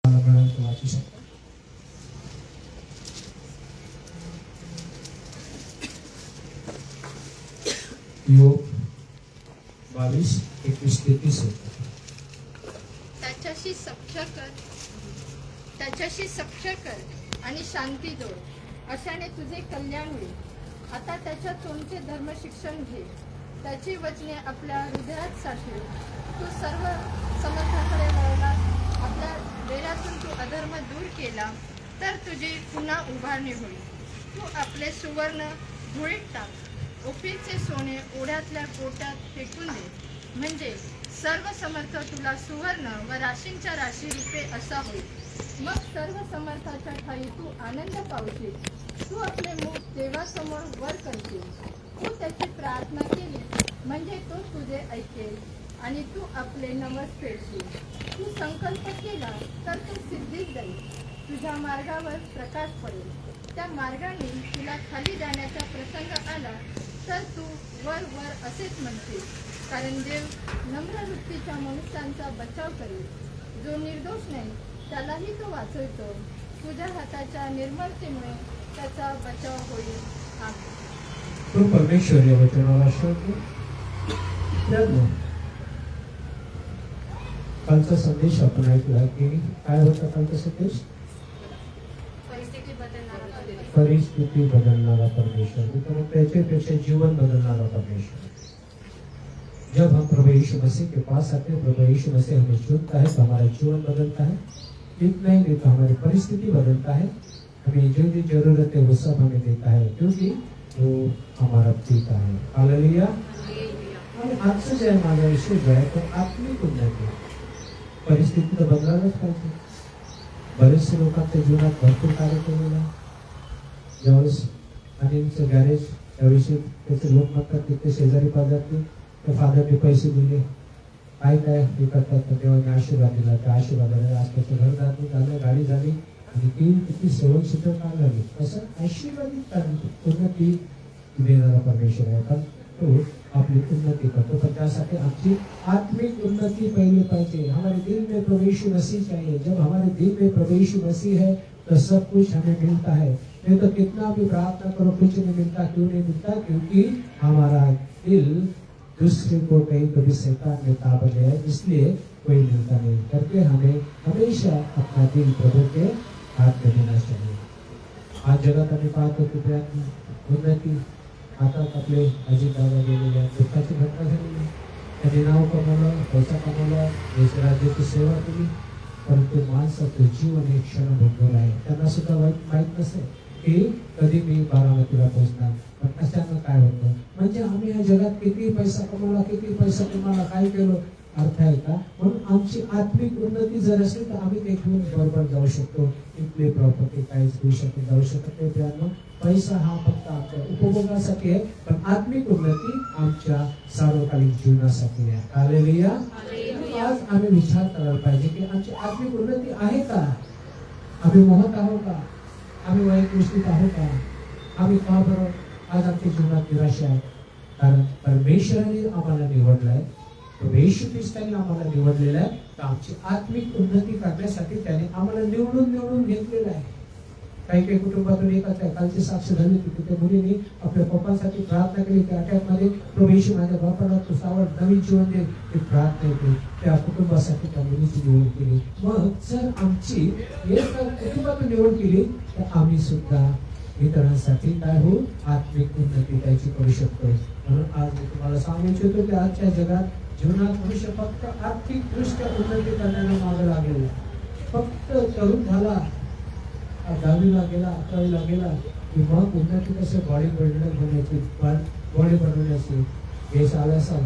वाचू शकता. योग 22:21-33 त्याच्याशी सख्य कर आणि शांती जोड, अशाने तुझे कल्याण होईल. आता त्याच्या तोंडचे धर्म शिक्षण घे, त्याची वचने आपल्या हृदयात साठव. तू सर्व समर्थाकडे वळला, आपल्या डेऱ्यातून तू अधर्म दूर केला, तर तुझी पुन्हा उभारणी होईल. तू आपले सुवर्ण धुळीत टाक, ओफीरचे सोने ओढ्यातल्या पोट्यात फेकून दे, म्हणजे सर्व समर्थ तुला सुवर्ण व राशींच्या राशी रूपे असा होईल. मग सर्व समर्थाच्या ठाई तू आनंद पावशील. तू आपले मुख देवासमोर वर करशील. तू त्याची प्रार्थना केली म्हणजे तो तुझे ऐकेल आणि तू आपले नवस फेडशील. तू संकल्प केला तर तो सिद्धीत जाईल. तुझ्या मार्गावर प्रकाश पडेल. त्या मार्गाने तुला खाली जाण्याचा प्रसंग आला तर तू वर वर असेच म्हणशील, कारण देव नम्र वृत्तीच्या मनुष्यांचा बचाव करेल. जो निर्दोष नाही त्यालाही तो वाचवतो. तुझ्या हाताच्या निर्मलतेमुळे त्याचा बचाव होईल. तो परमेश्वर या वचनाला श्रद्धा. कालचा संदेश आपण ऐकला की काय होता कालचा संदेश? परिस्थिती बदलणारा परमेश्वर, तो त्याच्यापेक्षा जीवन बदलणारा परमेश्वर. जब हम प्रभु यीशु मसीह के पास आते हैं, प्रभु यीशु मसीह हमें चुनता है तो हमारा जीवन बदलता है. इतना ही नहीं तो हमारी परिस्थिति बदलता है. हमें जो भी जरूरत है वो सब हमें देता है, क्योंकि वो हमारा पिता है. हालेलुया. आणि आजचं जे माझा विषय जो आहे तो आत्मिक उन्नती. परिस्थिती तर बदलायलाच पाहिजे. बरेचसे लोकांच्या जीवनात भरपूर कार्य केलेला. ज्यावेळेस अनिलचं गॅरेज त्याविषयी त्याचे लोक म्हणतात तिथे शेजारी पाजारते त्या फादरने पैसे दिले, काय हे करतात, तर देवाने आशीर्वाद दिला. त्या आशीर्वादाने आज त्याचं घर झालं, गाडी झाली आणि ती किती सेवन सीटर कार झाली. असं आशीर्वादित उन्नती देणारा परमेश्वर आहे. कारण तो आपली उन्नती करतो, पण त्यासाठी आमची आत्मिक उन्नती पहले पाहिजे. हमारे दिल में प्रभु यीशु मसीह चाहिए. जब हमारे दिल में प्रभु यीशु मसीह है तो सब कुछ हमें मिलता है. नहीं तो कितना भी प्रार्थना करो कुछ नहीं मिलता. क्यों नहीं मिलता? क्योंकि हमारा दिल दूसरे को कहीं कभी शैतान में ताबड़ है, इसलिए कोई मिलता नहीं. करके हमें हमेशा अपना दिल प्रभु के हाथ में देना चाहिए. आज जगात आम्ही पाहतो की उन्नती आता आपले अजित दादा गेलेले आहेत. दुःखाची घटना झालेली. त्यांनी नाव कमवलं, पैसा कमवला, देश राज्याची सेवा केली, परंतु माणसाचं जीवन एक क्षण भोगवलं आहे. त्यांना सुद्धा माहीत नसेल की कधी मी बारामतीला पोहोचणार. पण अचानक काय होतं, म्हणजे आम्ही या जगात किती पैसा कमवला, किती पैसा कमवला, काय केलं, अर्थ आहे का? म्हणून आमची आत्मिक उन्नती जर असेल तर आम्ही ते घेऊन बरोबर जाऊ शकतो. इथली प्रॉपर्टी काहीच घेऊ जाऊ शकत नाही. त्यानं पैसा हा फक्त आमच्या उपभोगासाठी आहे, पण आत्मिक उन्नती आमच्या सार्वकालिक जीवनासाठी आहे. हालेलुया. आज आम्ही विचार करायला पाहिजे की आमची आत्मिक उन्नती आहे का? आम्ही मोहत आहोत का? आम्ही वाईट गोष्टीत आहोत का? आम्ही का बरं आज आमच्या जीवनात निराशा आहे? कारण परमेश्वराने आम्हाला निवडलं आहे, येशू ख्रिस्ताने आम्हाला निवडलेलं आहे. तर आमची आत्मिक उन्नती करण्यासाठी त्याने आम्हाला निवडून घेतलेलं आहे. काही कुटुंबातून एकच आहे. कालची साक्ष झाली होती त्या मुलीने आपल्या पप्पांसाठी प्रार्थना केली. त्या अटॅकमध्ये प्रभू येशू माझ्या बापाला तू सावध नवीन जीवन दे, ती प्रार्थना केली. त्या कुटुंबासाठी त्या मुलीची निवड केली. मग जर आमची एक कुटुंबातून निवड केली तर आम्ही सुद्धा इतरांसाठी काय होऊ आत्मिक उन्नती त्याची करू शकतो. म्हणून आज मी तुम्हाला सांगू इच्छितो की आजच्या जगात जीवनात मनुष्य फक्त आर्थिक दृष्ट्या उन्नती करण्याला मागे लागेल. फक्त तरुण झाला, 10वीला गेला, 11वीला गेला की मग उन्नती कसे बॉडी बनवण्याची यश आला असाल.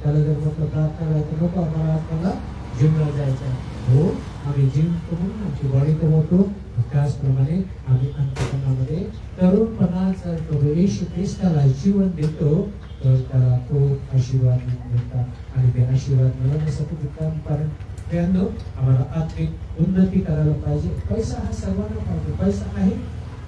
त्याला जर म्हटलं प्रार्थना करायचं नको आम्हाला जिमला जायचं, हो आम्ही जिम करून आमची बॉडी कमवतो. त्याचप्रमाणे आम्ही अंतःकरणामध्ये तरुणपणा जर प्रभू येशू ख्रिस्ताला जीवन देतो तर त्याला तो आशीर्वाद मिळतात. आणि ते आशीर्वाद मिळवण्यासाठी मित्रांनो आम्हाला आत्मिक उन्नती करायला पाहिजे. पैसा हा सर्वांना पाहिजे. पैसा आहे,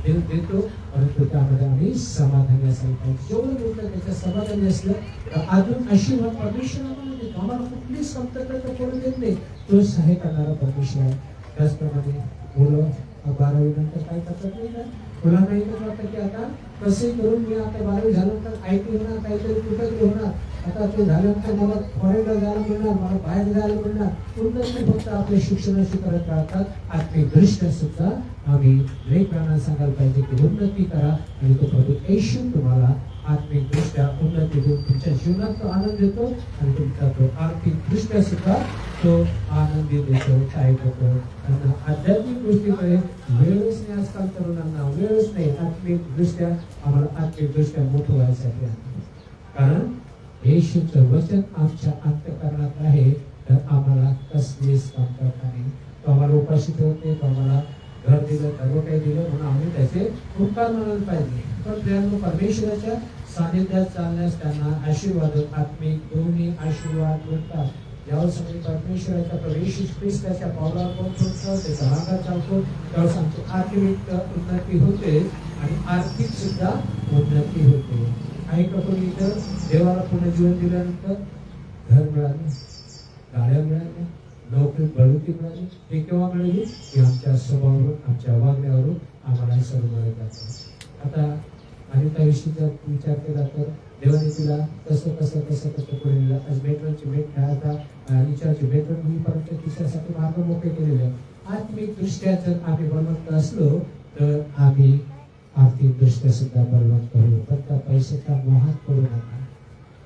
देव देतो, परंतु त्यामध्ये आम्ही समाधानी असायला पाहिजे. जेवढं मिळतं त्याच्या समाधानी असलं तर अजून आशीर्वाद परमेश्वर आम्हाला देतो. आम्हाला कुठलीच कमतरता पडून देत नाही. तो सहाय्य करणारा परमेश्वर आहे. त्याचप्रमाणे मुलं 12वी नंतर काय करतात नाही का, मुलांना एकच वाटतं की आता कसे करून मी आता 12वी झाल्यानंतर IT होणार, काहीतरी कुठेतरी होणार, आता ते झाल्यानंतर मला फॉरेनला जायला मिळणार, मला बाहेर जायला मिळणार. उन्नती फक्त आपल्या शिक्षणाशी करत राहतात. आत्मिकदृष्ट्या सुद्धा आम्ही लेकरांना सांगायला पाहिजे की उन्नती करा आणि तो प्रभू येशू तुम्हाला आत्मिकदृष्ट्या उन्नती देऊन तुमच्या जीवनात तो आनंद देतो आणि तुमचा तो आर्थिकदृष्ट्या सुद्धा तो आनंदी देतो, काय करतो. त्यांना आध्यात्मिक गोष्टीकडे वेळच नाही, आजकाल तरुणांना वेळच नाही. आत्मिकदृष्ट्या आम्हाला आत्मिकदृष्ट्या मोठं व्हायसाठी आहे. कारण येशूचं वचन आमच्या अंतःकरणात आहे, तर आम्हाला कसलीच कमतरता नाही. तो आम्हाला उपाशी ठेवते, तो आम्हाला घर दिलं, सर्व काही दिलं म्हणून आम्ही त्याचे उपकार मानायला पाहिजे. पण त्यांना परमेश्वराच्या सानिध्यात चालण्यास त्यांना आशीर्वाद, आत्मिक दोन्ही आशीर्वाद मिळतात. ज्यावेळेस आम्ही परमेश्वराच्या प्रवेश ख्रिस्ताच्या पावलावर पोहोचतो, त्याचा मार्गात चालतो, त्यावेळेस आमची आत्मिक उन्नती होते आणि आर्थिक सुद्धा उन्नती होते. काही कोणी तर देवाला पुनर्जीवन दिल्यानंतर घर मिळाले, गाड्या मिळाल्या, नोकरी बढती मिळाली. हे केव्हा मिळाली की आमच्या स्वभावावरून, आमच्या वागण्यावरून आम्हाला सर्व मिळत जातं. आता अनिताविषयी जर विचार केला तर देवाने तिला कसं पुढे नेलं. आज मेट्रोची भेट आता विचाराची भेट होईपर्यंत तिच्यासाठी मार्ग मोकळे केलेले आहे. आत्मिकदृष्ट्या जर आम्ही बलवंत असलो तर आम्ही आर्थिकदृष्ट्या सुद्धा बलवंत होऊ. पण त्या पैशाच्या मोहात पडू नका.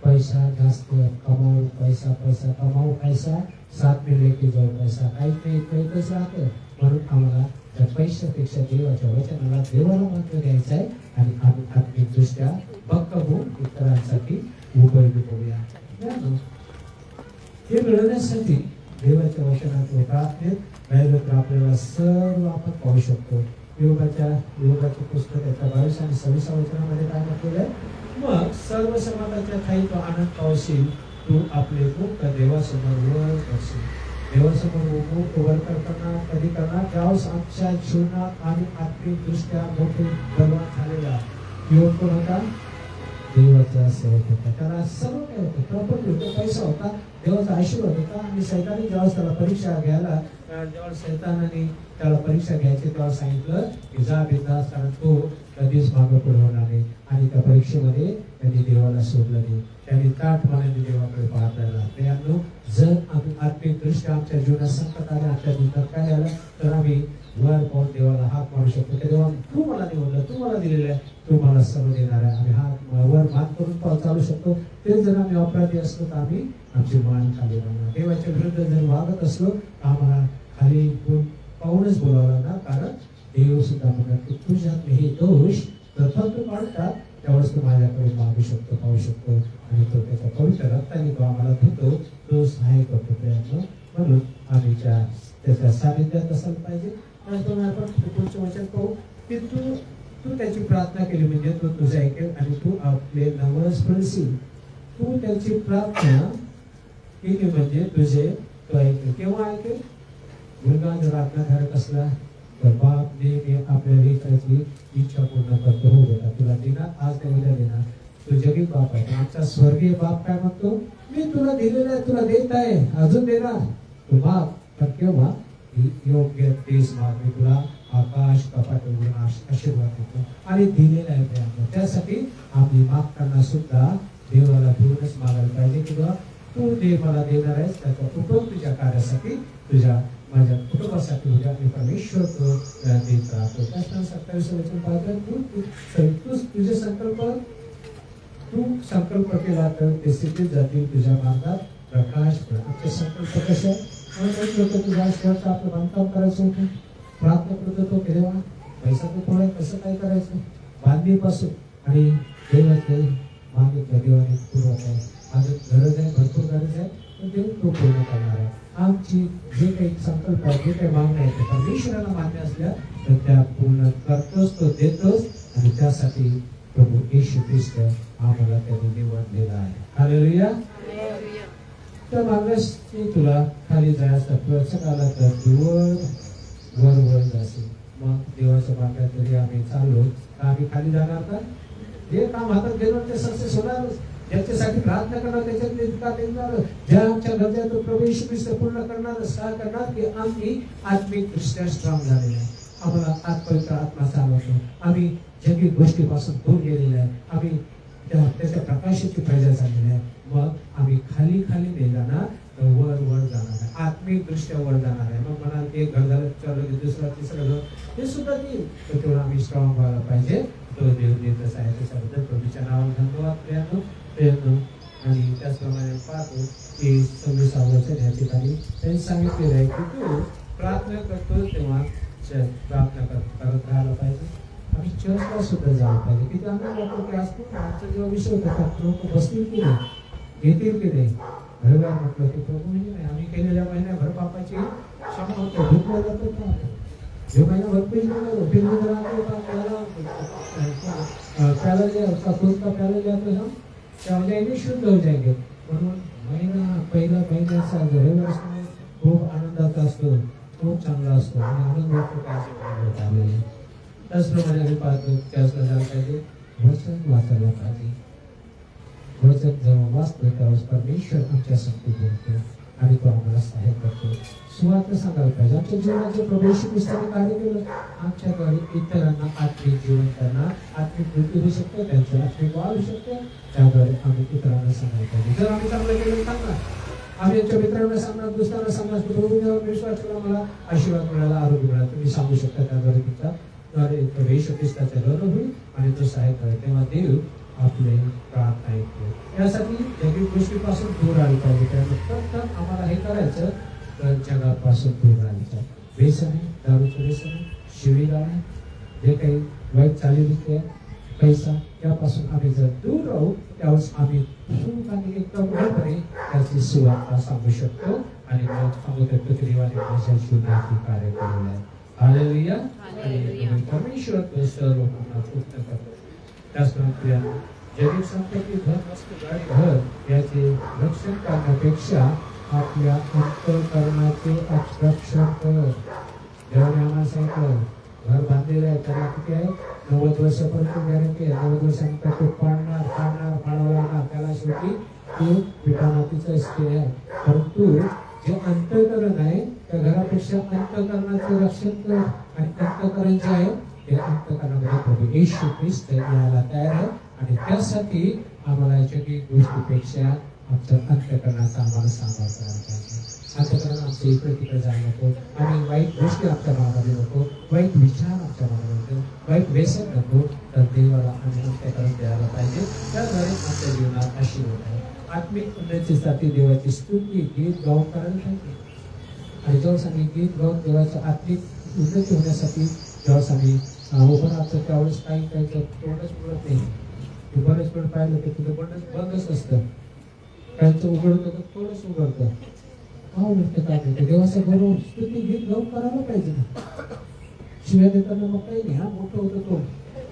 पैसा जास्त कमावू, पैसा कमावू, पैसा साथ में लेके जाऊ, पैसा काहीच नाही, इथंच राहतं. म्हणून आम्हाला त्या पैशापेक्षा देवाच्या वचनाला, देवाला महत्व द्यायचं आहे आणि आम्ही आत्मिकदृष्ट्या भक्त होऊन इतरांसाठी उपयोगी पडूया. हे मिळवण्यासाठी देवाच्या वचनात प्रार्थनेत तर आपल्याला सर्व आपण पाहू शकतो. योगाचे पुस्तक त्याच्या 22 आणि 26 वचनामध्ये काय म्हटलेलं आहे, मग सर्व समाजाच्या ठाई तो आनंद पावशील, तू आपले मुख देवासमोर वर करशील. देवासमोर वर करताना कधी करणार, ज्यावेळेस आमच्या जीवनात आणि आत्मिकदृष्ट्या मोठे बलवान झालेला योग कोण होता, देवाचा सेवक होता. त्याला सर्व काय होतं, प्रॉपर्टी होतं, पैसा होता, देवाचा आशीर्वाद होता. आणि सैतानी ज्यावेळेस त्याला परीक्षा घ्यायला, जेव्हा सैतानाने त्याला परीक्षा घ्यायची तेव्हा सांगितलं की जा बिंदास, कारण तो कधीच मागं पुढे होणार नाही. आणि त्या परीक्षेमध्ये त्यांनी देवाला सोडलं नाही, त्यांनी ताठ मानाने देवाकडे पाहत राहिला. त्यामुळे जर आम्ही आत्मिकदृष्ट्या आमच्या जीवनात संकट आले, आमच्या जीवनात काय आलं, तर आम्ही वर पाहून देवाला हाक मारू शकतो की देवा तू मला निवडलं, तू मला दिलेलं आहे, तू मला सर्व देणार आहे. आम्ही हात वर मान करून चालू शकतो. ते जर आम्ही अपराधी असलो तर आम्ही आमची मान खाली राहणार. देवाच्या विरुद्ध जर वागत असलो तर आम्हाला खाली पाहूनच बोलावं लागणार. कारण देव सुद्धा म्हणतात की तुझ्यातले हे दोष प्रथम तू काढतात, त्यावेळेस तू माझ्याकडे मागू शकतो, पाहू शकतो. आणि तो त्याच्या पवित्र रक्ताने तो आम्हाला धुतो, तो सहाय्य करतो प्रयत्न. म्हणून आम्ही त्याच्या सानिध्यात असायला पाहिजे. त्याचप्रमाणे आपण पुढचं वचन पाहू की तू त्याची प्रार्थना केली म्हणजे तो तुझं ऐकेल आणि तू आपले नवस फळशील. तू त्याची प्रार्थना केली म्हणजे तुझे तो ऐकेल. केव्हा ऐकेल? मुलगा जर आज्ञाधारक असला तर बाप नेहमी आपल्या लेकराची इच्छा पूर्ण करतो. हो बेटा तुला देणार, आज त्या उद्या देणार. तो जगी बाप आहे. आमचा स्वर्गीय बाप काय म्हणतो, मी तुला दिलेलं आहे, तुला देत आहे, अजून देणार. तो बाप तर केव्हा योग्य तेच माग, मी तुला आकाश कपाट उघडून आशीर्वाद देतो आणि दिलेला आहे त्याला. त्यासाठी आम्ही मागताना सुद्धा देवाला घेऊनच मागायला पाहिजे की बाबा तू दे, मला देणार आहेस, त्याचा उपयोग तुझ्या कार्यासाठी, तुझ्या माझ्या कुटुंबासाठी होत्या. आणि परमेश्वर तो देत राहतो. त्याच्यानंतर 27 वचन पाहतो, तुझे संकल्प तू संकल्प केला तर ते सिद्धीत जातील, तुझ्या मार्गात प्रकाश पडेल. आमचे संकल्प कसे होतं, तुझ्या आयुष्याचं आपलं बांधकाम करायचं होतं, प्रार्थना करत होतो की देवा पैसा तो थोडा कसं काय करायचं, बांधणीपासून आणि देवाचे मागितलं देवाने पूर्वक आहे. माझं गरज आहे, भरपूर गरज आहे, पण देव तो पूर्ण करणार आहे. आमची जे काही संकल्प आहे, जे काही मागण्या आहेत, परमेश्वराला मान्य असल्या तर त्या पूर्ण करतोच, तो देतोच. आणि त्यासाठी प्रभू येशू ख्रिस्त आम्हाला त्यांनी निवडलेला आहे. हालेलुया. तर मागण्यास तुला खाली जायचं प्रसंग आला तर तू वर जाशील. मग देवाच्या मार्गात जरी आम्ही चाललो तर आम्ही खाली जाणार का? जे काम हातात घेऊन ते सक्सेस होणारच. ज्याच्यासाठी प्रार्थना करणार त्याच्यातले का देणार, ज्या आमच्या गरजा तो प्रभू येशू ख्रिस्त पूर्ण करणार, काय करणार की आम्ही आत्मिक दृष्ट्या स्ट्रॉंग झालेले आहे. आम्हाला पवित्र आत्मा चालवतो. आम्ही जगी गोष्टीपासून दूर गेलेले आहे. आम्ही त्याच्या प्रकाशाची प्रजा झालेली आहे. मग आम्ही खाली नाही जाणार, वर जाणार आहे. आत्मिक दृष्ट्या वर जाणार आहे. मग म्हणाल एक घर झालं, चालू दुसरा तिसरा घर, ते सुद्धा देईल. तर तेवढं आम्ही स्ट्रॉंग व्हायला पाहिजे. तो देव देतच आहे. त्याच्याबद्दल प्रभूच्या नावाला धन्यवाद प्रियांनो. आणि त्याचप्रमाणे पाहतो की 26 वचन या ठिकाणी त्यांनी सांगितलेलं आहे की तू प्रार्थना करतो तेव्हा प्रार्थना करत राहायला पाहिजे. आम्ही चर्चला सुद्धा जायला पाहिजे. किती आनंद वाटतो की आज आमचा जेव्हा विषय होता लोक बसतील की नाही, घेतील की नाही. रविवार म्हटलं की प्रभू म्हणजे नाही, आम्ही केलेल्या महिन्याभर पापाची क्षमा होतो, धुतला जातो का जो महिनाभर त्यामध्ये शुद्ध हो जाएंगे. म्हणून पहिला महिन्याचा रविवार खूप आनंदाचा असतो, खूप चांगला असतो आणि आनंद वाटतो काय. त्याचप्रमाणे आम्ही पाहतो त्याला झालं पाहिजे वचन वाचायला पाहिजे. वचन जेव्हा वाचतो त्यावेळेस परमेश्वर आमच्या संगती बोलतो आणि तो आम्हाला सहाय्य करतो. सुवार्ता सांगायला पाहिजे. आमच्या जीवनाचे प्रभू येशू ख्रिस्ताने कार्य केलं. आमच्याद्वारे इतरांना आत्मिक जीवन त्यांना आत्मिक मृत्यू होऊ शकतो, त्यांचं आत्मिक वाढ होऊ शकतो. त्याद्वारे आम्ही इतरांना सांगायला पाहिजे. जर आम्ही चांगलं केलं सांगणार, आम्ही आमच्या मित्रांना सांगणार, दुसऱ्यांना सांगणार की प्रभूंवर विश्वास केला, मला आशीर्वाद मिळाला, आरोग्य मिळाला. तुम्ही सांगू शकता. त्याद्वारे तुमचा प्रभू येशू ख्रिस्ताचा गौरव होईल आणि तो सहाय्य करेल. तेव्हा देव आपले प्रार्थना ऐकतो. यासाठी जगी गोष्टीपासून दूर राहिलं पाहिजे. त्यानंतर आम्हाला हे करायचं तर जगापासून दूर राहायचं. व्यसन आहे, दारूचं व्यसन आहे, शिवीगाळ आहे, जे काही वाईट चालीरीती आहे, पैसा, यापासून आम्ही जर दूर राहू त्यावेळेस आम्ही सुख आणि एकदम बरोबरे त्याची सुवार्ता सांगू शकतो आणि मग सांगू शकतो की देवाने माझ्या जीवनाची कार्य केलेलं आहे. हालेलुया. आणि परमेश्वर तो सर्व पूर्ण करतो. त्याचप्रमाणे जैविक संपत्ती, धन, वस्तू, गाडी, घर याचे रक्षण करण्यापेक्षा आपल्या अंतःकरणाचे रक्षण कर. देवाने आम्हाला सांगितलं घर बांधलेलं आहे, त्याला किती आहे 90 वर्षापर्यंत गॅरंटी आहे. 90 वर्षानंतर तो पाडावं लागणार. त्याला शेवटी तो विटामातीचा स्टे आहे. परंतु जे अंतःकरण आहे त्या घरापेक्षा अंतःकरणाचं रक्षण कर. आणि अंतःकरण जे आहे ते अंतःकरणामध्ये प्रभू येशू ख्रिस्त यायला तयार आहे. आणि त्यासाठी आम्हाला जगी गोष्टीपेक्षा आमच्या अंतःकरणाचा आम्हाला सांभाळ करायला पाहिजे. अंतःकरण आमचं इकडे तिकडे जायला नको. आणि वाईट गोष्टी आमच्या मनामध्ये नको, वाईट विचार आमच्या मनामध्ये नको, वाईट व्यसन नको. तर देवाला आम्ही अंतःकरण द्यायला पाहिजे. त्याद्वारे आमच्या जीवनात आशीर्वाद आहे. आत्मिक उन्नतीसाठी देवाची स्तुती गीत गाऊन करायला पाहिजे. आणि जेव्हा आम्ही गीत गाऊन देवाचं आत्मिक उन्नती होण्यासाठी जेव्हा आम्ही उभं राहतो त्यावेळेस काही तोंडच उघडत नाही. तू बरेच वेळ पाहिलं की तुझं बंदच असतं. काहीचं उघडतं तर थोडंच उघडतं. काय नाही देवाचा गौरव स्तुती गीत गाऊन करायला पाहिजे ना. शिव्या देताना मग काही नाही, हा मोठं होतं तो.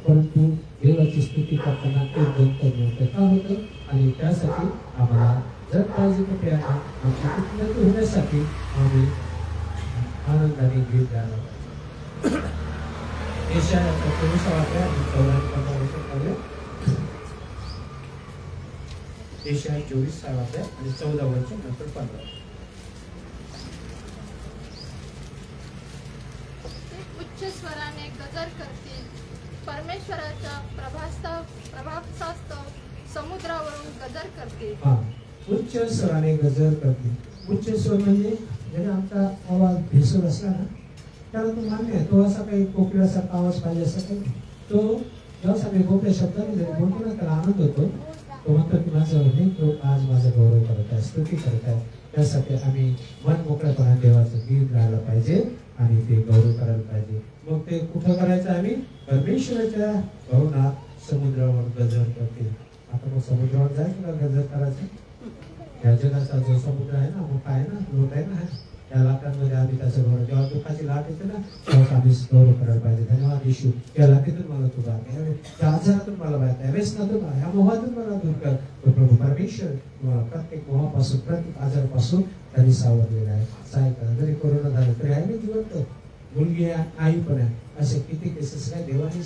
परंतु देवाची स्तुती करताना एकदम कमी होतं. का होतं? आणि त्यासाठी आम्हाला जर पाहिजे तर ते आमची उन्नती होण्यासाठी आम्ही आनंदाने गीत गायला पाहिजे. यशायाचा 24 अध्याय 14 वचन. यशाया 24 अध्याय आणि 14 वचन नंतर 15. उच्च स्वराने गजर करतील. परमेश्वराच्या प्रभावास्तव समुद्रावरून गजर करतील. उच्च स्वराने गजर करतील. उच्च स्वर म्हणजे ज्याने आमचा आवाज भेसूर असला ना त्याला तो मान्य आहे. तो असा काही कोकिळासारखा आवाज पाहिजे असं काही. तो जेव्हा आम्ही गोप्य शब्दाने बोलतो ना त्याला आनंद होतो. तो म्हणतो की माझं हे तो आज माझा गौरव करत आहे, स्तुती करत आहे. त्यासाठी आम्ही मन मोकळ्यापणा देवाचं गीत गायला पाहिजे आणि ते गौरव करायला पाहिजे. मग ते कुठं करायचं? आम्ही परमेश्वराच्या भवनात समुद्रावर गजर करतील. आता मग समुद्रावर जायचं का गजर करायचं? या जगाचा जो समुद्र आहे ना, मोठा आहे ना, लोट आहे ना, त्या लाटांमध्ये आम्ही त्याचं गौरव, जेव्हा दुःखाची लाट येते ना तेव्हा आम्ही गौरव करायला पाहिजे. धन्यवाद येशू, या लाटेतून मला तू बाहेर, त्या आजारातून मला बाहेर, त्या व्यसनातून, ह्या मोहातून मला दूर कर. तो प्रभू परमेश्वर प्रत्येक मोहापासून, प्रत्येक आजारापासून त्यांनी सावरलेला आहे. सहाय्य करा. जरी कोरोना झालं तरी आहे मी जिवंत, मुलगी आहे, आई पण आहे. असे किती केसेस काय देवाने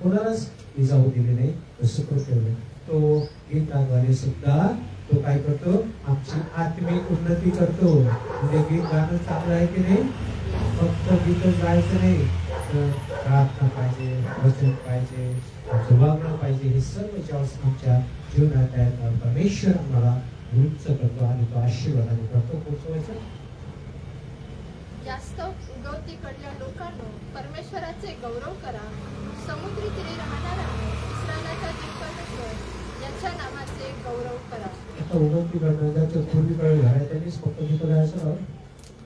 कोणालाच इजाऊ दिली नाही, तो सुखरूप ठेवले. तो गीताद्वारे सुद्धा तो काय करतो, आमची आत्मिक उन्नती करतो. म्हणजे गीत गाणं चांगलं आहे की नाही, फक्त गीतच गायचं नाही, तर प्रार्थना पाहिजे, वचन पाहिजे, आमचं वागणं पाहिजे. हे सर्व ज्यावेळेस आमच्या जीवनात आहे, तर परमेश्वर आम्हाला उंच करतो आणि तो आशीर्वादाने करतो. पुढचं वचन, जास्त उगवतीकडल्या लोकांनो परमेश्वराचे गौरव करा. समुद्री तीरी राहणाऱ्यांनो इस्रायलाचा देव परमेश्वर याच्या नावाचे गौरव करा. आता उगवती कडनं ज्याचं पूर्वीकडे घर आहे त्यांनीच फक्त तिथं जायचं,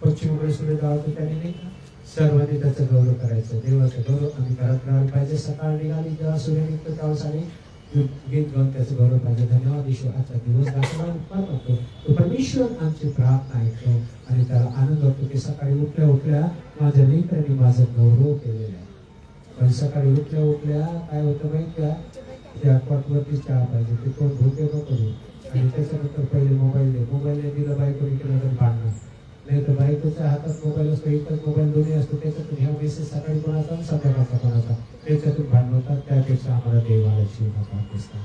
पश्चिमेकडे सूर्य जावतो त्यांनी नाही का, सर्वांनी त्याचं गौरव करायचं. देवाचं गौरव आम्ही करत राहायला पाहिजे. सकाळ निघाली जेव्हा सूर्य निघतो त्यावेळेस आम्ही गीत गाऊन त्याचं गौरव पाहिजे. धन्यवाद ईश्वर, आजचा दिवस दाखवला उपकार करतो. तो परमेश्वर आमची प्रार्थना ऐकतो आणि त्याला आनंद होतो की सकाळी उठल्या उठल्या माझ्या लेकरांनी माझं गौरव केलेलं आहे. पण सकाळी उठल्या उठल्या काय होतं माहिती का, त्या कॉटवरती चहा पाहिजे, ते कोण भूके नको करू, आणि त्याच्यानंतर पहिले मोबाईल दिला बायकोने केलं तर भांडणं, नाही तर बायकोच्या हातात मोबाईल असतो, एकच मोबाईल दोन्ही असतो, त्याच्यातून ह्या मेसेज सकाळी कोणाचा संध्याकाळचा कोणाचा, त्याच्यातून भांडण होतात. त्यापेक्षा आम्हाला देवाला जीवनाचा पुस्तक,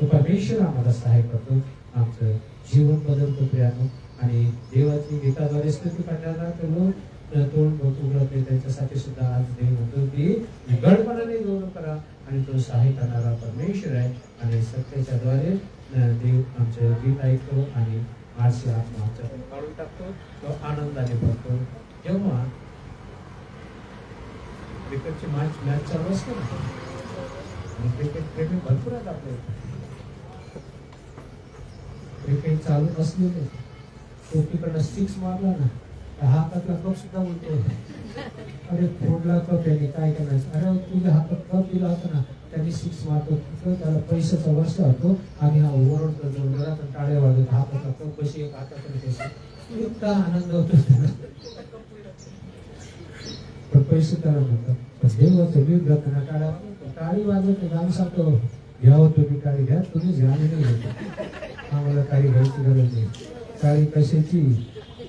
तो परमेश्वर आम्हाला सहाय्य करतो, आमचं जीवन बदलतो प्रियानो. आणि देवाची गीताद्वारे स्तुती करण्याला तोंड उघडत नाही, त्यांच्यासाठी सुद्धा आज देव म्हणतो की निगडपणाने गौरव करा, आणि तो सहाय्य करणारा परमेश्वर आहे. आणि सत्याच्या द्वारे देव आमचं गीत ऐकतो आणि आळशी आत्मा आमच्याकडे काढून टाकतो, तो आनंदाने भरतो. जेव्हा क्रिकेटची मॅच चालू असते ना, आणि क्रिकेट प्रेमी भरपूर आहेत आपल्या इथे, क्रिकेट चालू नसलेले तो तिकडनं 6 मारला ना, हातातला कप सुद्धा बोलतो, अरे फोडला कप, त्यांनी काय करायचं, अरे तुझ्या हातात कप दिला होता ना, त्यांनी 6 मारतो, त्याला पैशाचा वर्ष होतो आणि हा ओरडतो जोरदारात, टाळ्या वाजवत, हाताचा कप कशी एक हातातून पैसे, इतका आनंद होतो त्याला. पण पैसे त्याला म्हणतात, पण देवाचं वीर जाताना टाळ्या वाजवतो, टाळी वाजवतो, गाणं सांगतो, घ्यावं तुम्ही टाळी घ्या, तुम्हीच घ्या, आम्ही नाही घेतो, आम्हाला टाळी घ्यायची गरज नाही, टाळी कशाची,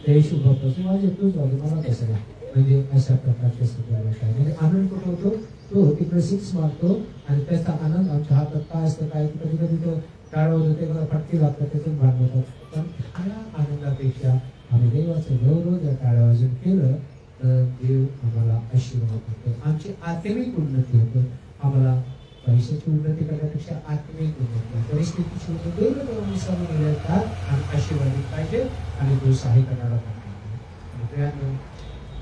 येशू बाप्पाची, माझे तूच वाजव, मला कसं नाही. म्हणजे अशा प्रकारचे सुद्धा म्हणजे आनंद कुठं होतो, तो तिकडे 6 मारतो आणि त्याचा आनंद आमच्या हातात काय असतं, काय कधी कधी तो टाळा होते, फटके लागतात, त्यातून भांड होतात. पण ह्या आनंदापेक्षा आम्ही देवाचं गौरव जर टाळ्या वाजून केलं तर देव आम्हाला आशीर्वाद होतो, आमची आत्मिक उन्नती होतो. आम्हाला पैशाची उन्नती करण्यापेक्षा आत्मिक उन्नती, परिस्थितीची उन्नती आणि आशीर्वादित पाहिजे, आणि तो सहाय्य करणारा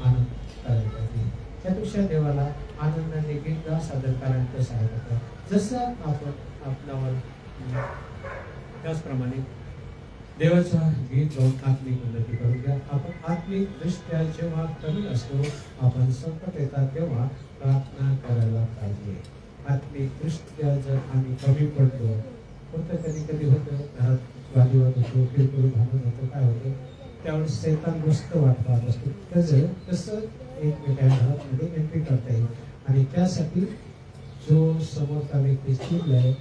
आनंद करायला पाहिजे. त्यापेक्षा देवाला आनंदाने गीत सादर करायचं सहाय्य करतात. जसं आपण आपल्यावर त्याचप्रमाणे देवाचा गीत गाऊन आत्मिक उन्नती करून घ्या. आपण आत्मिक दृष्ट्या जेव्हा कमी असतो, आपण संकट येतात तेव्हा प्रार्थना करायला पाहिजे. आत्मिक दृष्ट्या जर आम्ही कमी पडतो, होतं कधी होतं, घरात वादविवाद होतो, किरकोळ भांडण होतं, काय होतं, त्यावेळेस शैतान मस्त वाटत असतो, तसं एकमेकांच्या घरामध्ये एंट्री करता येईल. आणि त्यासाठी जो समोरचा व्यक्ती चिडलाय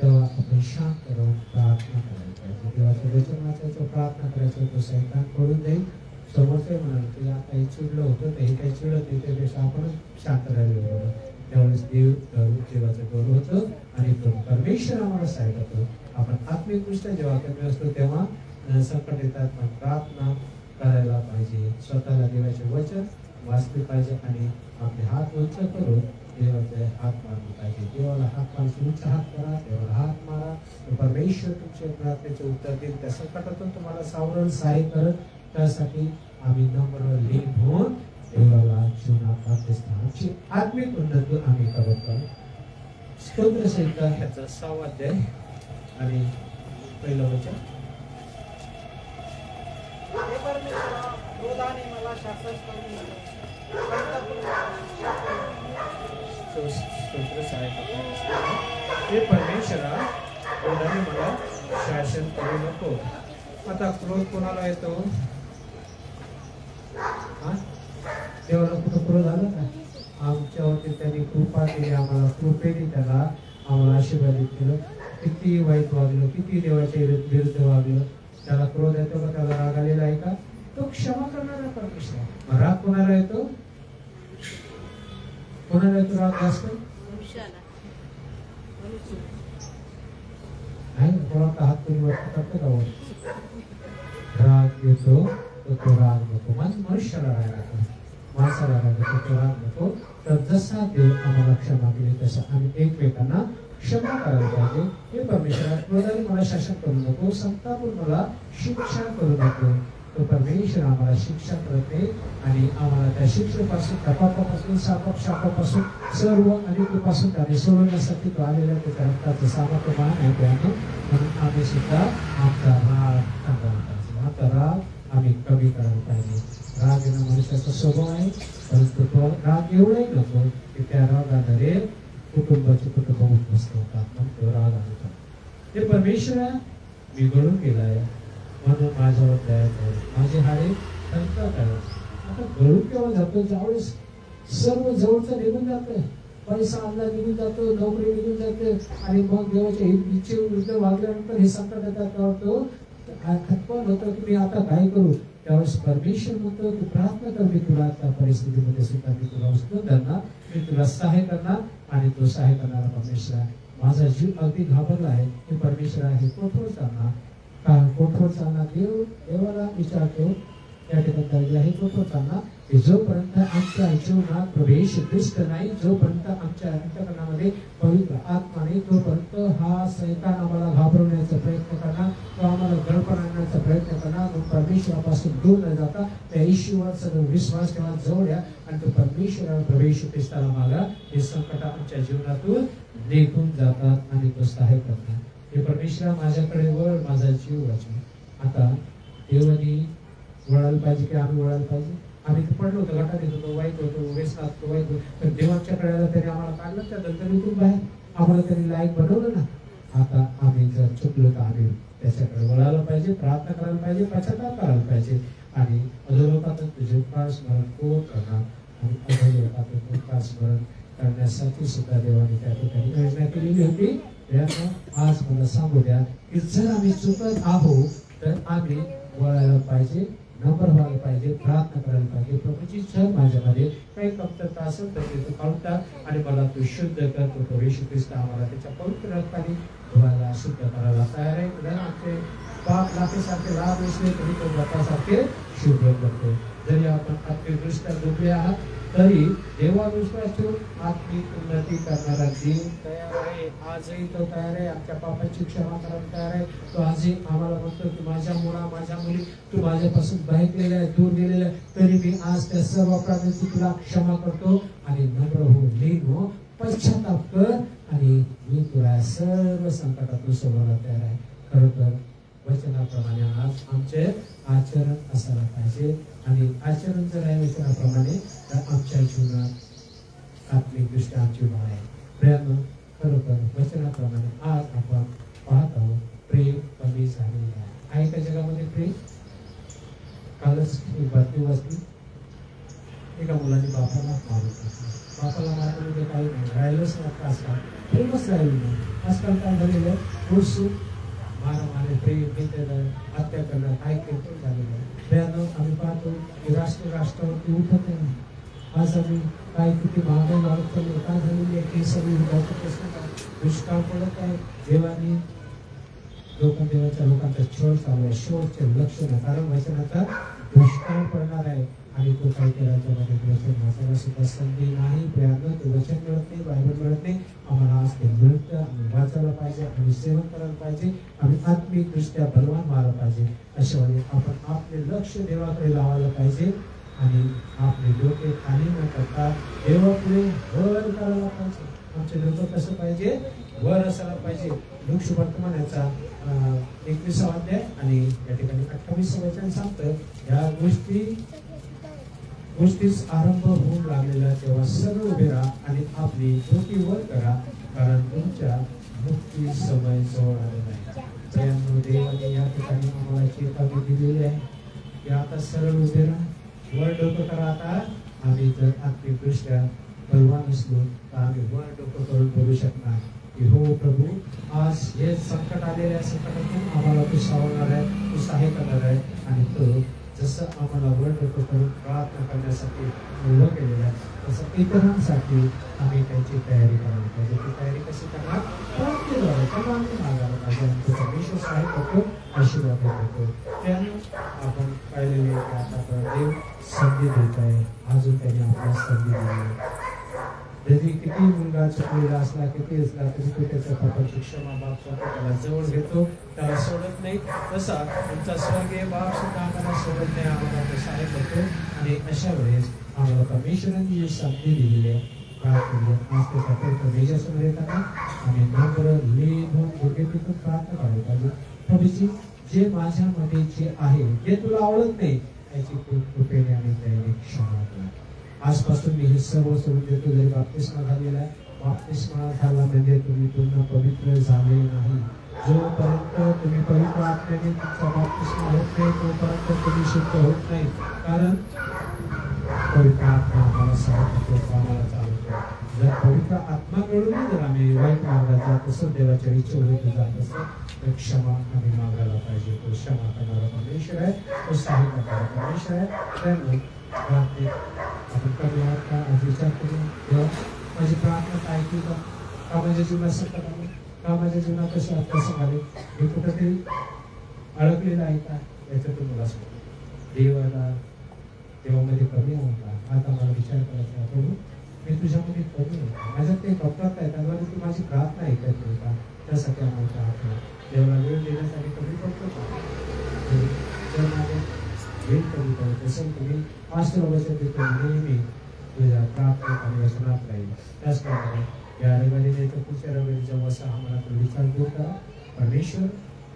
तेव्हा आपण शांत राहून प्रार्थना करायला पाहिजे. देवाचं वचन वाचायचं, प्रार्थना करायचं, तो शैतान पडून जाईल. समोरचे म्हणाल की आता हे चिडलं होतं, तर हे काही चिडत नाही, त्यापेक्षा आपण शांत राहिलो बरोबर. त्यावेळेस देवाचं गौरव होतं आणि तो परमेश्वर आम्हाला सहाय्य करतो. आपण आत्मिकदृष्ट्या जेव्हा कमी असतो तेव्हा संकट येतात, पण प्रार्थना करायला पाहिजे. स्वतःला देवाचे वचन वाचले पाहिजे आणि आपले हात उंच करून देवाचे हात मारले पाहिजे. देवाला हात मारून उंच हात करा, देवाला हात मारा, परमेश्वर तुमच्या प्रार्थनेचे उत्तर देईल. त्या संकटातून तुम्हाला सावरण सहाय्य करत, त्यासाठी आम्ही नम्र लीन होऊन देवाला जीवनात प्रार्थना, आमची आत्मिक उन्नती आम्ही करत आहोत. स्तोत्र संहिता ह्याचा 6वा अध्याय आणि पहिलं वचन. क्रोधाने मला शासन करू नये. स्तोत्र सहाय्य हे परमेश्वरा, क्रोधाने मला शासन करू नको. आता क्रोध कोणाला येतो? देवाला कुठं क्रोध आला का? आमच्यावरती त्यांनी कृपा केली, आम्हाला कृपेने त्याला आम्हाला आशीर्वादित केलं. किती वाईट वागलं, किती देवाच्या विरुद्ध वागलं, त्याला क्रोध येतो का? त्याला राग आलेला आहे का? तो क्षमा करणारा परमेश्वर. राग कोणाला येतो? कोणाला येतो राग जास्त? नाही कोणाचा हात कोणी वरती करतं का वर? राग येतो तर तो राग नको. मनुष्याला राग नको, माणसाला राग येतो तो राग नको. तर जसा देव आम्हाला क्षमा केली तसं आम्ही एकमेकांना क्षमा करायला पाहिजे. हे परमेश्वरा क्रोधाने मला शासन करू नको, संतापून मला शिक्षा करू नको. तो परमेश्वर आम्हाला शिक्षा करते आणि आम्हाला त्या शिक्षेपासून, तपापापासून, शापापासून, सर्व अनितीपासून त्याने सोडवण्यासाठी तो आलेला त्याच्या रक्ताचं सामर्थ्य महान आहे त्याने. म्हणून आम्ही सुद्धा आमचा राग थांबवायला पाहिजे, आमचा राग आम्ही कमी करायला पाहिजे. राग येणं मनुष्याचा स्वभाव आहे, परंतु तो राग एवढाही नको की त्या रागाद्वारे कुटुंबाचे कुटुंब उद्ध्वस्त होतात. मग तो राग आणतो. ते परमेश्वरा मी गळून गेलाय म्हणून माझ्यावर दया कर, माझे हाडे खणतात आहे. आता गळून केव्हा जातो? ज्यावेळेस सर्व जवळचं निघून जातं, पैसा आणला निघून जातो, नोकरी निघून जाते आणि मग देवाच्या इच्छेविरुद्ध वागल्यानंतर हे संकट येतात. तेव्हा तो खतपण होतं की मी आता काय करू? त्यावेळेस परमेश्वर म्हणतो तू प्रार्थना कर, मी तुला त्या परिस्थितीमध्ये सुद्धा मी तुला उचलून धरणार, मी तुला सहाय्य करणार. आणि तो सहाय्य करणारा परमेश्वर आहे. माझा जीव अगदी घाबरला आहे की परमेश्वर आहे कोठोर चालणार का? कोठोर चालणार देवाला विचारतो या ठिकाणी आहे कोठोर चालणार की जोपर्यंत आमच्या जीवनात प्रवेश ख्रिस्त नाही, जोपर्यंत आमच्या अंतःकरणामध्ये पवित्र आत्मा नाही, तोपर्यंत हा शैतान आम्हाला घाबरवण्याचा प्रयत्न करणार, तो आम्हाला गळपण आणण्याचा प्रयत्न करणार. मग परमेश्वरापासून दूर न जाता त्या ईश्वर सगळं विश्वास ठेवा जवळ या आणि तो परमेश्वराला प्रवेश ख्रिस्ताला मागा. हे संकट आमच्या जीवनातून निघून जातात आणि तो सहाय्य करतात. हे परमेश्वरा माझ्याकडे वळ, माझा जीव वाचव. आता देवानी वळायला पाहिजे की आम्ही वळायला पाहिजे? आम्ही पडलो होतो, गटात येत होतो, वाईट होतो, व्यसनात होतो, वाईट होतो, तर देवाच्या कडेला त्याने आम्हाला काढलं, त्या दलदलीतून बाहेर आम्हाला त्यांनी लायक बनवलं ना. आता आम्ही जर चुकलो तर आम्ही त्याच्याकडे वळायला पाहिजे, प्रार्थना करायला पाहिजे, पश्चाताप करायला पाहिजे. आणि अधोलोकातून तुझे उपकार स्मरण कोण करणार? आणि अधोलोकातून उपकार स्मरण करण्यासाठी सुद्धा देवाने त्या ठिकाणी योजना केलेली होती. आज मला सांगू द्या की जर आम्ही चुकत आहोत तर आम्ही वळायला पाहिजे, नंबर व्हायला पाहिजे, प्रार्थना करायला पाहिजे. प्रभूची जर माझ्यामध्ये काही कमतरता असेल तर ते तू काढून टाक आणि मला तू शुद्ध कर. तो प्रभू येशू ख्रिस्त आम्हाला त्याच्या पवित्र रक्ताने धुवायला, शुद्ध करायला तयार आहे. जर आमचे पाप लाखेसारखे लाभ असले तरी तो रक्तासारखे शुद्ध करतो. जरी आपण आत्मिकदृष्ट्या डुबले आहात तरी देवावर विश्वास ठेवून आत्मिक उन्नती करणारा देव तयार आहे. आजही तो तयार आहे, आमच्या पापाची क्षमा करायला तयार आहे. तो आजही आम्हाला म्हणतो की माझ्या मुला, माझ्या मुली, तू माझ्यापासून बहकलेला आहे, दूर गेलेला आहे, तरी मी आज त्या सर्व अपराधांची तुला क्षमा करतो आणि नम्र हो, लीन हो, पश्चाताप कर आणि मी तुला सर्व संकटातून सोडवायला तयार आहे. खरं तर वचनाप्रमाणे आज आमचे आचरण असायला पाहिजे आणि आचरण जर आहे वचनाप्रमाणे तर आमच्या जीवनात आत्मिकदृष्ट्या आमची वाढ आहे. प्रेम खरोखर वचनाप्रमाणे आज आपण पाहत आहोत प्रेम कमी झालेले आहे का जगामध्ये? प्रेम कालच एक बातमी वाचली, एका मुलाने बापाला मारून टाकलं. बापाला मारण्यामध्ये काही नाही, राहिलंच नाही. आजकाल प्रेमच राहिलं नाही. आजकाल काय झालेलं आहे? उत्सुक मारामारी, प्रेम घेतलेलं, हत्या करणं, काही किरकोळ झालेलं आहे. त्यानं आम्ही पाहतो की राष्ट्रावरती उठत नाही. आज आम्ही काय किती महागाई वाढत चालली, काय झालेली आहे ते सगळी विधाचे प्रश्न काय, दुष्काळ पडत आहे. देवानी देवाच्या लोकांचा छळ चालू आहे, शोधचे लक्षण. कारण वचनाचा दुष्काळ पडणार आहे आणि तो काही राज्यामध्ये वचन वाचायला सुद्धा संधी नाही. प्रयत्न ते वचन मिळत नाही, बायबल मिळत नाही. आम्हाला आज ते मिळतं, आम्ही वाचायला पाहिजे, आम्ही सेवन करायला पाहिजे, आम्ही आत्मिकदृष्ट्या बलवान व्हायला पाहिजे. अशा वेळी आपण आपले लक्ष देवाकडे लावायला पाहिजे आणि आपले डोके खाली न करता देवापुढे वर करायला पाहिजे. आमचे डोकं कसं पाहिजे? वर असायला पाहिजे. वृक्ष वर्तमानाचा 21 अध्याय आणि या ठिकाणी 28 वचन सांगतं या गोष्टीच आरंभ होऊन लागलेला तेव्हा सर्व उभे राहा आणि आपली डोकी वर करा, कारण तुमच्या मुक्ती समय जवळ आलेला आहे. प्रेम देवाने या ठिकाणी आम्हाला चेतावणी दिलेली आहे की आता सरळ उभे राहा, वर डोकं करा. आता आम्ही जर आत्मिकदृष्ट्या बलवान असलो तर आम्ही वर डोकं करून बोलू शकणार की हो प्रभू, आज हे संकट आलेल्या संकटातून आम्हाला तू सावरणार आहे, तू सहाय्य करणार आहे आणि तो जसं आम्हाला वर डोकं करून प्रार्थना करण्यासाठी उभं केलेलं आहे तसं इतरांसाठी आम्ही त्यांची तयारी करायला पाहिजे. ती तयारी कशी करणार? प्रार्थनेद्वारे त्यांना आम्ही मागायला पाहिजे. आमचं परमेश्वर सहाय्य करतो, आशीर्वाद देतो. त्यानं आपण पाहिलेले की आता देव संधी देत आहे. अजून त्यांनी आपल्याला संधी दिली. जरी किती मुलगा चुकलेला असला किती असला तरी तो त्याच्या पापाची क्षमा मागतो, त्याला जवळ घेतो, त्याला सोडत नाही. तसा तुमचा स्वर्गीय बाप सुद्धा आम्हाला सोडत नाही, आम्हाला सहाय्य करतो. आणि अशा वेळेस आम्हाला परमेश्वरांनी जी संधी दिलेली आहे प्रार्थना आज ते पात्र मेजासमोर येताना आम्ही नम्र लिहून गुडघे टेकून प्रार्थना करायला पाहिजे. प्रभूजी, जे माझ्यामध्ये जे आहे जे तुला आवडत नाही याची कृपेने आणि दयेने क्षमा करा. आजपासून मी हे सर्व सोडून देतो. जरी बाप्तिस्मा झालेला आहे, बाप्तिस्मा झाला म्हणजे तुम्ही पूर्ण पवित्र झाले नाही. जोपर्यंत तुम्ही पवित्र आत्म्याने तुमचा बाप्तिस्मा होत नाही तोपर्यंत तुम्ही शुद्ध होत नाही. कारण पवित्र आत्मा आम्हाला सहाय्य आम्हाला चालवतो. जर पवित्र आत्मा मिळून जर आम्ही वाईट मार्गात जात असो, देवाच्या इच्छेवर जात असो तर क्षमा आम्ही मागायला पाहिजे. तो क्षमा करणारा परमेश्वर आहे, तो सहाय्य करणारा परमेश्वर आहे. त्यामुळे आपण करूया का आज विचार करून देवा माझी प्रार्थना ऐकू का माझ्या जीवनात संकट आले, का माझ्या जीवनात कसे प्रसंग आले, मी कुठेतरी अडकलेलं आहे का याच्यातून मला सांग. देवामध्ये कमी आहे का? आता मला विचार करायचा आहे प्रभू मी तुझ्यामध्ये कमी आहे, माझ्यात ते डॉक्टर आहे त्याद्वारे तू माझी प्रार्थना ऐकत नाही का? त्यासाठी आम्हाला प्रार्थना देवाला वेळ देण्यासाठी कमी पडतो का? जर माझे वेळ कमी पडत असेल तुम्ही आशीर्वादाच्या देतो नेहमी तुझ्या प्रार्थना आणि वचनात राहील. त्याचप्रमाणे या रविवारी नाही तर पुढच्या रविवारी जेव्हा असा आम्हाला तो विचार दूर करा. परमेश्वर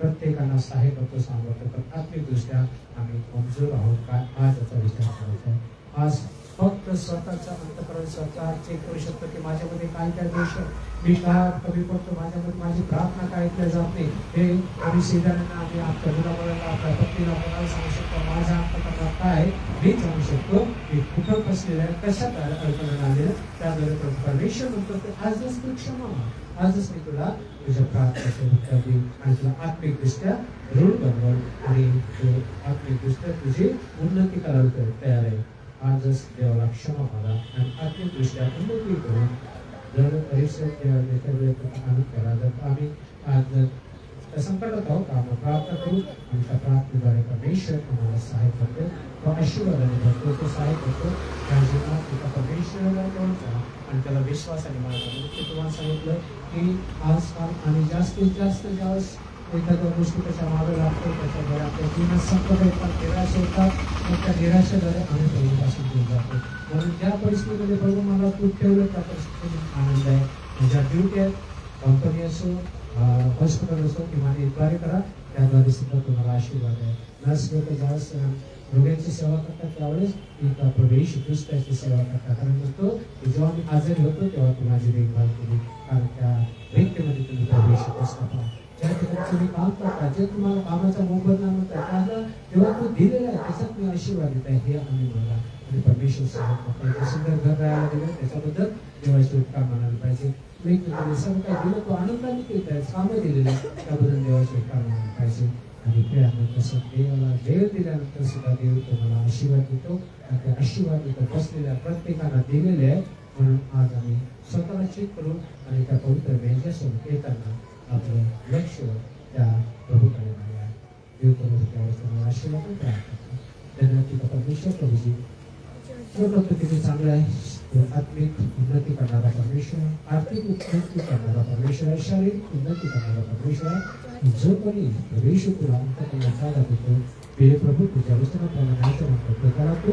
प्रत्येकाला सहाय्य करतो, सांगतो. पण आत्मिकदृष्ट्या आम्ही कमजोर आहोत का आज याचा विचार करायचा आहे. आज फक्त स्वतःचा अंतःकरण स्वतः चेक करू शकतो की माझ्यामध्ये काय काय दोष आहे, मी का कमी पडतो, माझ्यामध्ये माझी प्रार्थना काय ऐकल्या जात नाही. हे आम्ही शेजाऱ्यांना आम्ही आपल्या मुलामुलांना आपल्या पत्नीला मुलाला सांगू शकतो. माझ्या अंतःकरणात काय मी सांगू शकतो, मी कुठं फसलेलं आहे, कशात अडचण आलेलं. त्याद्वारे परमेश्वर म्हणतो की आजच तू क्षमा माग, आजच मी तुला तुझ्या प्रार्थनेचे उत्तर देईल आणि तुला आत्मिकदृष्ट्या दृढ बनवल आणि आत्मिकदृष्ट्या तुझी उन्नती करायला तयार आहे. आजच देवाला क्षमा मागा आणि आत्मिकदृष्ट्या उन्नती करून जर परीक्षेत आम्ही करा. जर आम्ही आज संकटात आहोत आम्हाला प्रार्थना करू आणि त्या प्रार्थनेद्वारे परमेश्वर आम्हाला सहाय्य करतो, तो आशीर्वादाने करतो, तो सहाय्य करतो. त्या जीवनात एका परमेश्वराला कळचा आणि त्याला विश्वासाने मला तुम्हाला सांगितलं की आजकाल आणि जास्तीत जास्त ज्यावेळेस एखाद्या गोष्टी त्याच्या मागे लागतो त्याच्याद्वारे आपल्या जीवनात संकट येतात, निराशा येतात, मग त्या निराशेद्वारे आम्ही प्रभूपासून दूर जातो. म्हणून ज्या परिस्थितीमध्ये प्रभू मला तू ठेवलं त्या परिस्थितीत आनंद आहे. माझ्या ड्युटी आहेत, कंपनी असो हॉस्पिटल असो किंवा इन्क्वायरी करा, त्याद्वारे सुद्धा तुम्हाला आशीर्वाद आहे. नर्स लोक ज्यावेळेस रोग्यांची सेवा करतात त्यावेळेस एका प्रवेश दुसऱ्याची सेवा करतात. कारण म्हणतो की जेव्हा मी आजारी होतो तेव्हा तू माझी देखभाल केली, कारण त्या व्यक्तीमध्ये तुम्ही प्रवेश असता. ज्या ठिकाणी तुम्ही काम करता, जे तुम्हाला कामाचा मोबदला म्हणतात त्याला जेव्हा तू दिलेला आहे त्याच्यात मी आशीर्वाद देत आहे. हे आम्ही मला आणि परमेश्वर सांगतो सुंदर घर राहायला दिलं त्याच्याबद्दल देवाचे उपकार मानायला पाहिजे. सर्व काही दिलं तो आनंदाने देत आहे, कामं दिलेलं त्याबद्दल देवाचे उपकार मानायला पाहिजे. आणि त्यानंतर तसं देवाला वेळ दिल्यानंतर सुद्धा देव तुम्हाला आशीर्वाद देतो. त्या आशीर्वाद देतो बसलेल्या प्रत्येकाला दिलेले आहे. म्हणून आज आम्ही स्वतःला चेक करू आणि त्या पवित्र मेजासमोर येताना आपलं लक्ष त्या प्रभूकडे नाही आहे. देव करून त्यावर आशीर्वाद प्रार्थना धन्यवाद. परमेश्वर प्रभूजी किती चांगलं आहे. आत्मिक उन्नती करणारा परमेश्वर, आर्थिक उन्नती करणारा परमेश्वर, शारीरिक उन्नती करणारा परमेश्वर आहे. जो कोणी प्रवेश तुला अंतःकरणात जागा देतो ते प्रभू तुझ्या वचनाप्रमाणे आचरण करतो त्याला तू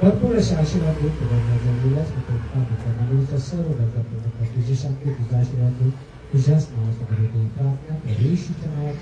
भरपूर असे आशीर्वाद देऊन तुझ्या सर्व गरजा तुझी शांती तुझा आशीर्वाद देऊन तुझ्याच नावाचा प्रार्थना प्रवेशच्या नावात